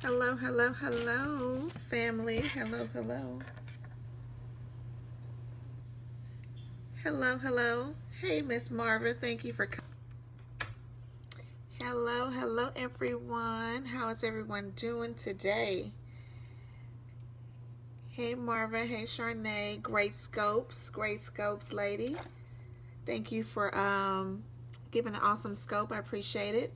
Hello, hello, hello, family. Hello, hello. Hello, hello. Hey, Miss Marva. Thank you for coming. Hello, hello, everyone. How is everyone doing today? Hey, Marva. Hey, Charnay. Great scopes, lady. Thank you for giving an awesome scope. I appreciate it.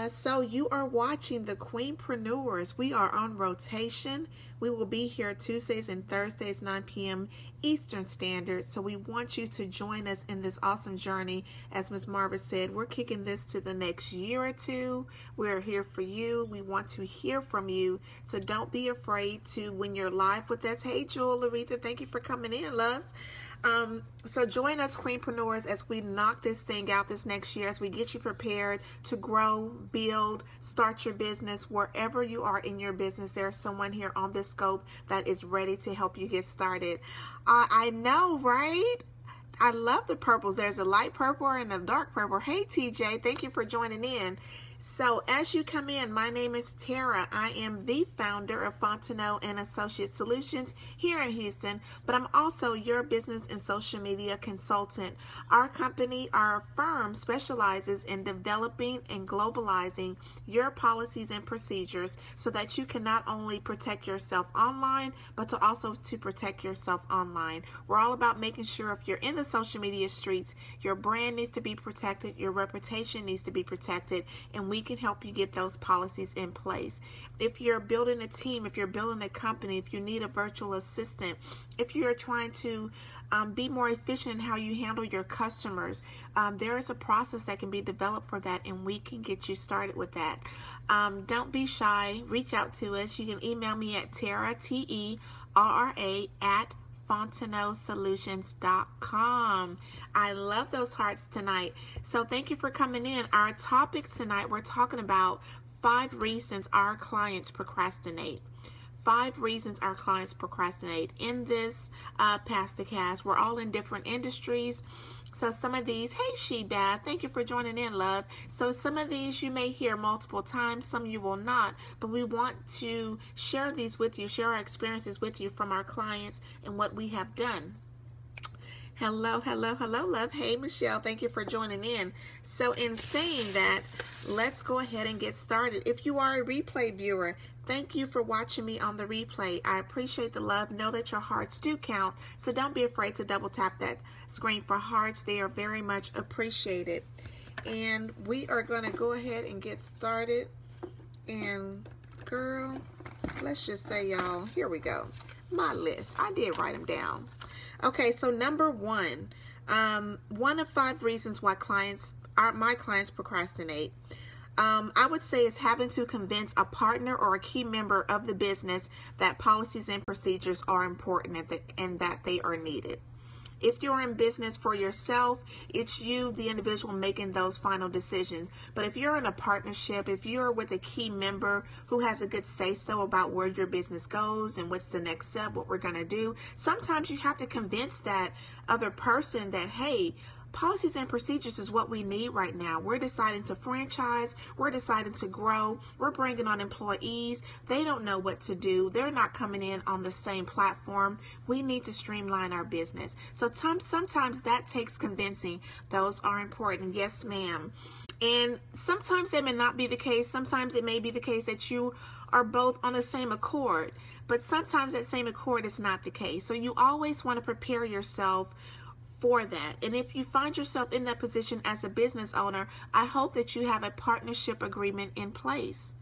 So you are watching the Queenpreneurs. We are on rotation. We will be here Tuesdays and Thursdays, 9 p.m. Eastern Standard. So we want you to join us in this awesome journey. As Ms. Marva said, we're kicking this to the next year or two. We're here for you. We want to hear from you. So don't be afraid to, when you're live with us. Hey, Jewel, Aretha, thank you for coming in, loves. So join us, Queenpreneurs, as we knock this thing out this next year, as we get you prepared to grow, build, start your business. Wherever you are in your business, there's someone here on this scope that is ready to help you get started. I know, right? I love the purples. There's a light purple and a dark purple. Hey, TJ, thank you for joining in. So as you come in, my name is Tara. I am the founder of Fontenot and Associate Solutions here in Houston, but I'm also your business and social media consultant. Our company, our firm, specializes in developing and globalizing your policies and procedures so that you can not only protect yourself online, but to also to protect yourself online. We're all about making sure if you're in the social media streets, your brand needs to be protected, your reputation needs to be protected, and we can help you get those policies in place. If you're building a team, if you're building a company, if you need a virtual assistant, if you're trying to be more efficient in how you handle your customers, there is a process that can be developed for that, and we can get you started with that. Don't be shy. Reach out to us. You can email me at Tara, T-E-R-R-A, at FontenotSolutions.com. I love those hearts tonight. So thank you for coming in. Our topic tonight, we're talking about 5 reasons our clients procrastinate. 5 reasons our clients procrastinate. In this Pasticast, we're all in different industries. So some of these, hey She-Bath, thank you for joining in, love. So some of these you may hear multiple times, some you will not, but we want to share these with you, share our experiences with you from our clients and what we have done. Hello, hello, hello, love. Hey, Michelle, thank you for joining in. So in saying that, let's go ahead and get started. If you are a replay viewer, thank you for watching me on the replay. I appreciate the love. Know that your hearts do count, so don't be afraid to double tap that screen for hearts. They are very much appreciated. And we are going to go ahead and get started. And girl, let's just say, y'all, here we go. My list. I did write them down. Okay, so number 1, one of 5 reasons why my clients procrastinate, I would say, is having to convince a partner or a key member of the business that policies and procedures are important and that they are needed. If you're in business for yourself, it's you, the individual, making those final decisions. But if you're in a partnership, if you're with a key member who has a good say-so about where your business goes and what's the next step, what we're going to do, sometimes you have to convince that other person that, hey, policies and procedures is what we need right now. We're deciding to franchise. We're deciding to grow. We're bringing on employees. They don't know what to do. They're not coming in on the same platform. We need to streamline our business. So sometimes that takes convincing. Those are important. Yes, ma'am. And sometimes that may not be the case. Sometimes it may be the case that you are both on the same accord. But sometimes that same accord is not the case. So you always want to prepare yourself for that. And if you find yourself in that position as a business owner, I hope that you have a partnership agreement in place.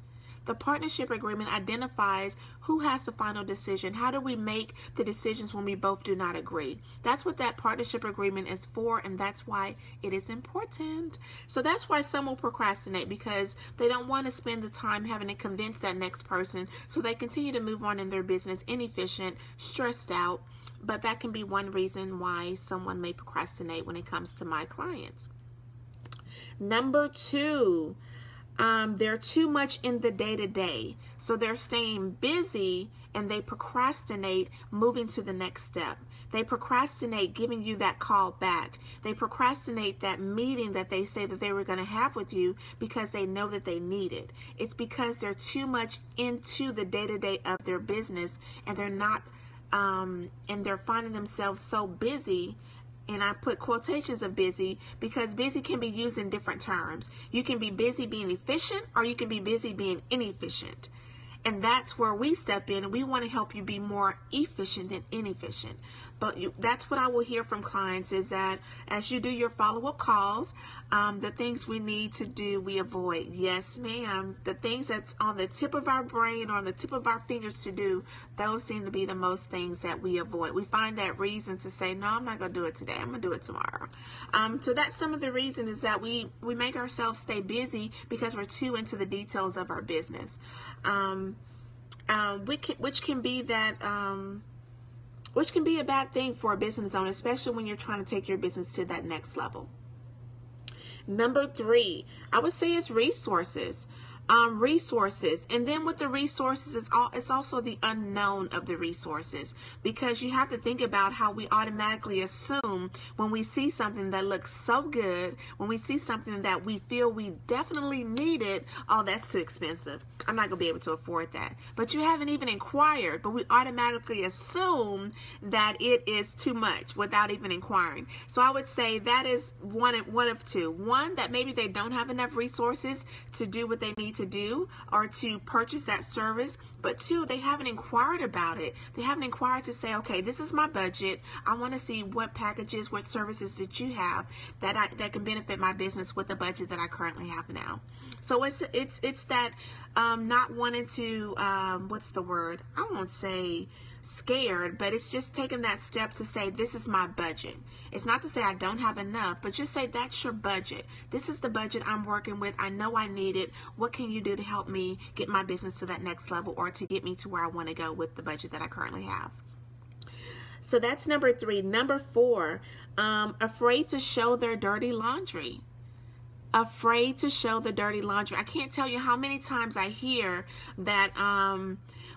The partnership agreement identifies who has the final decision. How do we make the decisions when we both do not agree? That's what that partnership agreement is for, and that's why it is important. So that's why some will procrastinate, because they don't want to spend the time having to convince that next person, so they continue to move on in their business inefficient, stressed out. But that can be one reason why someone may procrastinate when it comes to my clients. Number 2, they're too much in the day-to-day. So they're staying busy and they procrastinate moving to the next step. They procrastinate giving you that call back. They procrastinate that meeting that they say that they were going to have with you because they know that they need it. It's because they're too much into the day-to-day of their business, and they're not, and they're finding themselves so busy. And I put quotations of busy because busy can be used in different terms. You can be busy being efficient, or you can be busy being inefficient. And that's where we step in, and we want to help you be more efficient than inefficient. But that's what I will hear from clients, is that as you do your follow-up calls, the things we need to do, we avoid. Yes, ma'am. The things that's on the tip of our brain or on the tip of our fingers to do, those seem to be the most things that we avoid. We find that reason to say, no, I'm not going to do it today. I'm going to do it tomorrow. So that's some of the reason, is that we make ourselves stay busy because we're too into the details of our business. Which can be a bad thing for a business owner, especially when you're trying to take your business to that next level. Number 3, I would say, is resources. Resources. And then with the resources, it's also the unknown of the resources, because you have to think about how we automatically assume when we see something that looks so good, when we see something that we feel we definitely need it, oh, that's too expensive. I'm not going to be able to afford that. But you haven't even inquired, but we automatically assume that it is too much without even inquiring. So I would say that is one of two. One, that maybe they don't have enough resources to do what they need to do or to purchase that service. But 2, they haven't inquired about it. They haven't inquired to say, okay, this is my budget. I want to see what packages, what services that you have that can benefit my business with the budget that I currently have now. So it's that not wanting to, what's the word? I won't say scared, but it's just taking that step to say, this is my budget. It's not to say I don't have enough, but just say, that's your budget. This is the budget I'm working with. I know I need it. What can you do to help me get my business to that next level, or to get me to where I want to go with the budget that I currently have? So that's number 3. Number 4, afraid to show their dirty laundry. Afraid to show the dirty laundry. I can't tell you how many times I hear that,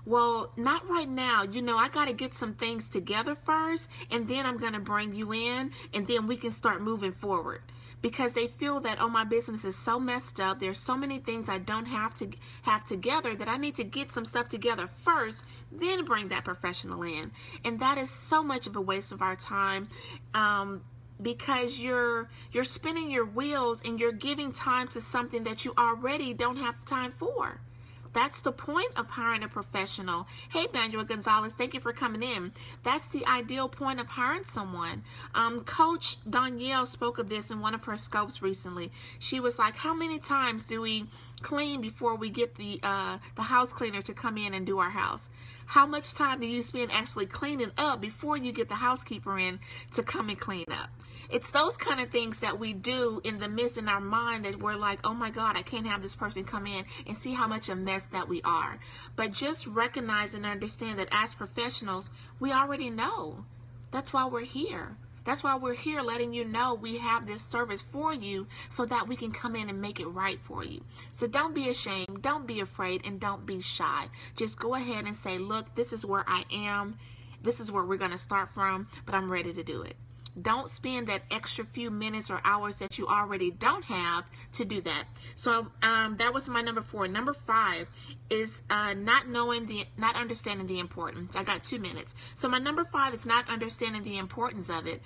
well, not right now. I got to get some things together first, and then I'm going to bring you in, and then we can start moving forward. Because they feel that, oh, my business is so messed up. There's so many things I don't have together that I need to get some stuff together first, then bring that professional in. And that is so much of a waste of our time. Because you're spinning your wheels, and you're giving time to something that you already don't have time for. That's the point of hiring a professional. Hey, Manuel Gonzalez, thank you for coming in. That's the ideal point of hiring someone. Coach Danielle spoke of this in one of her scopes recently. She was like, how many times do we clean before we get the house cleaner to come in and do our house? How much time do you spend actually cleaning up before you get the housekeeper in to come and clean up? It's those kind of things that we do in the midst in our mind that we're like, oh my God, I can't have this person come in, and see how much a mess that we are. But just recognize and understand that as professionals, we already know. That's why we're here. That's why we're here, letting you know we have this service for you, so that we can come in and make it right for you. So don't be ashamed, don't be afraid, and don't be shy. Just go ahead and say, look, this is where I am. This is where we're going to start from, but I'm ready to do it. Don't spend that extra few minutes or hours that you already don't have to do that. So that was my number 4. Number 5 is not understanding the importance. I got 2 minutes. So my number 5 is not understanding the importance of it.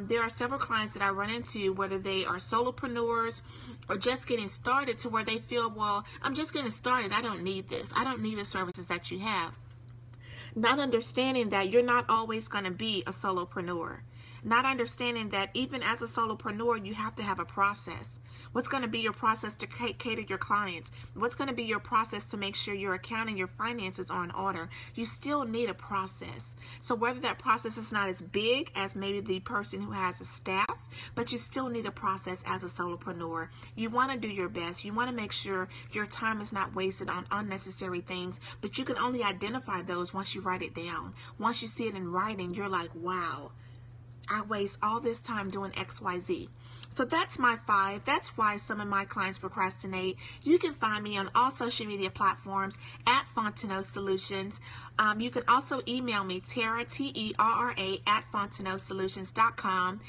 There are several clients that I run into, whether they are solopreneurs or just getting started, to where they feel, well, I'm just getting started. I don't need this. I don't need the services that you have. Not understanding that you're not always going to be a solopreneur. Not understanding that even as a solopreneur, you have to have a process. What's going to be your process to cater your clients? What's going to be your process to make sure your accounting, your finances are in order? You still need a process. So whether that process is not as big as maybe the person who has a staff, but you still need a process as a solopreneur. You want to do your best. You want to make sure your time is not wasted on unnecessary things, but you can only identify those once you write it down. Once you see it in writing, you're like, wow, I waste all this time doing XYZ. So that's my 5. That's why some of my clients procrastinate. You can find me on all social media platforms at Fontenot Solutions. You can also email me, Tara, Terra, at FontenotSolutions.com.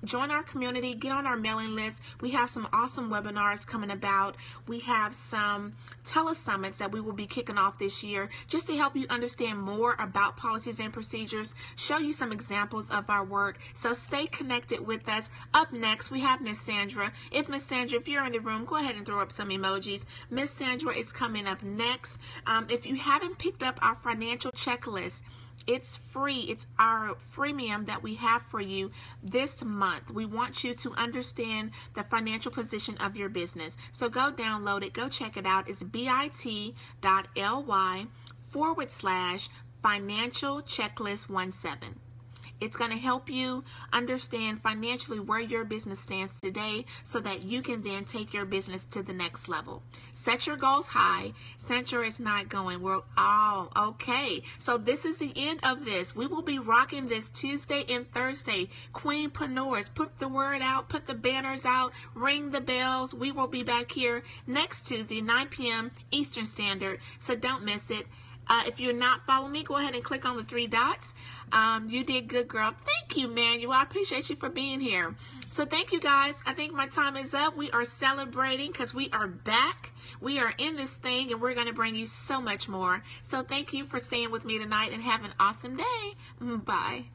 Join our community, get on our mailing list. We have some awesome webinars coming about. We have some telesummits that we will be kicking off this year just to help you understand more about policies and procedures, show you some examples of our work. So stay connected with us. Up next, we have Miss Sandra. Miss Sandra, if you're in the room, go ahead and throw up some emojis. Miss Sandra is coming up next. If you haven't picked up our financial checklist, it's free. It's our freemium that we have for you this month. We want you to understand the financial position of your business. So go download it. Go check it out. It's bit.ly/financial checklist 17. It's going to help you understand financially where your business stands today so that you can then take your business to the next level. Set your goals high. Center is not going. Okay. So this is the end of this. We will be rocking this Tuesday and Thursday. Queenpreneurs, put the word out, put the banners out, ring the bells. We will be back here next Tuesday, 9 p.m. Eastern Standard. So don't miss it. If you're not following me, go ahead and click on the 3 dots. You did good, girl. Thank you, Manuel. I appreciate you for being here. So thank you, guys. I think my time is up. We are celebrating because we are back. We are in this thing, and we're going to bring you so much more. So thank you for staying with me tonight, and have an awesome day. Bye.